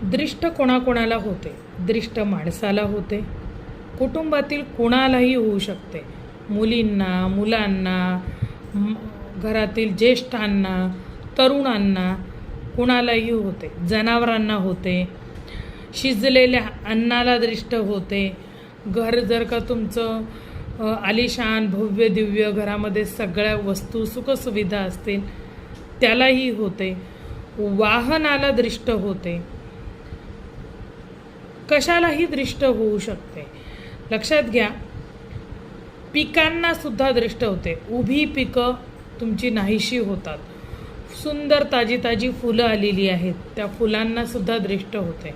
दृष्ट कोणाकोणाला होते? दृष्ट माणसाला होते, कुटुंबातील कोणालाही होऊ शकते, मुलींना, मुलांना, घरातील ज्येष्ठांना, तरुणांना, कुणालाही होते, जनावरांना होते, शिजलेल्या अन्नाला दृष्ट होते, घर जर का तुमचं आलिशान भव्य दिव्य घरामध्ये सगळ्या वस्तू सुखसुविधा असतील त्यालाही होते, वाहनाला दृष्ट होते, कशालाही दृष्ट होऊ शकते. लक्षात घ्या, पिकांना सुद्धा दृष्ट होते. उभी पिकं तुमची नाहीशी होतात. सुंदर ताजी ताजी फुलं आलेली आहेत, त्या फुलांना सुद्धा दृष्ट होते.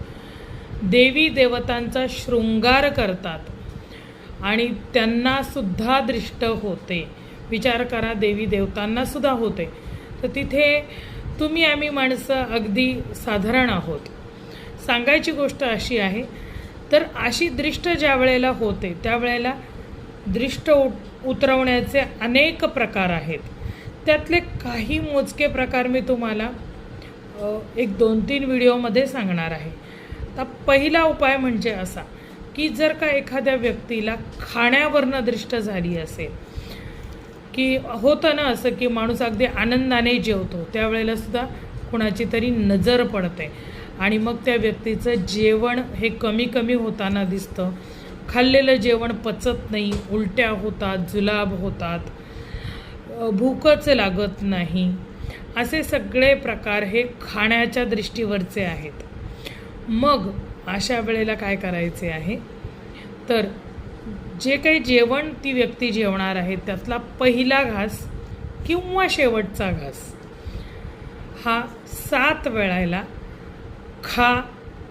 देवी देवतांचा शृंगार करतात आणि त्यांना सुद्धा दृष्ट होते. विचार करा, देवी देवतांना सुद्धा होते. तर तिथे तुम्ही आम्ही माणसं अगदी साधारण आहोत. सांगायची गोष्ट अशी आहे, तर अशी दृष्ट ज्या वेळेला होते त्यावेळेला दृष्ट उतरवण्याचे अनेक प्रकार आहेत. त्यातले काही मोजके प्रकार मी तुम्हाला 1-2-3 व्हिडिओमध्ये सांगणार आहे. आता पहिला उपाय म्हणजे असा की जर का एखाद्या व्यक्तीला खाण्यावरनं दृष्ट झाली असेल, की होतं ना असं की माणूस अगदी आनंदाने जेवतो, त्यावेळेला सुद्धा कुणाची तरी नजर पडते आणि मग त्या व्यक्तीचं जेवण हे कमी कमी होताना दिसतं. खाल्लेलं जेवण पचत नाही, उलट्या होतात, जुलाब होतात, भूकच लागत नाही. असे सगळे प्रकार हे खाण्याच्या दृष्टीवरचे आहेत. मग अशा वेळेला काय करायचे आहे, तर जे काही जेवण ती व्यक्ती जेवणार आहे त्यातला पहिला घास किंवा शेवटचा घास हा 7 वेळेला खा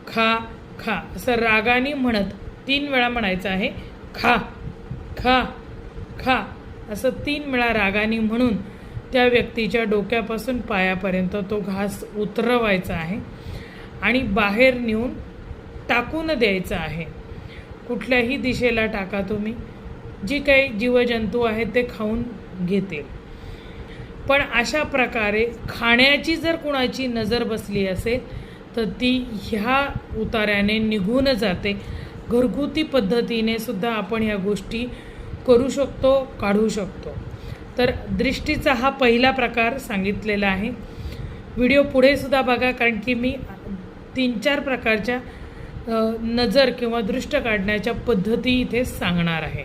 खा खा असं रागाने म्हणत 3 वेळा म्हणायचं आहे. खा खा खा असं 3 वेळा रागाने म्हणून त्या व्यक्तीच्या डोक्यापासून पायापर्यंत तो घास उतरवायचा आहे आणि बाहेर नेऊन टाकून द्यायचा आहे. कुठल्याही दिशेला टाका तुम्ही, जी काही जीवजंतू आहेत ते खाऊन घेतील. पण अशा प्रकारे खाण्याची जर कुणाची नजर बसली असेल तर ती ह्या उतार्याने निघून जाते. घरगुती पद्धतीने सुद्धा आपण ह्या गोष्टी करू शकतो, काढू शकतो. तर दृष्टीचा हा पहिला प्रकार सांगितलेला आहे. व्हिडिओ पुढे सुद्धा बघा, कारण की मी 3-4 प्रकारच्या नजर किंवा दृष्ट काढण्याच्या पद्धती इथे सांगणार आहे.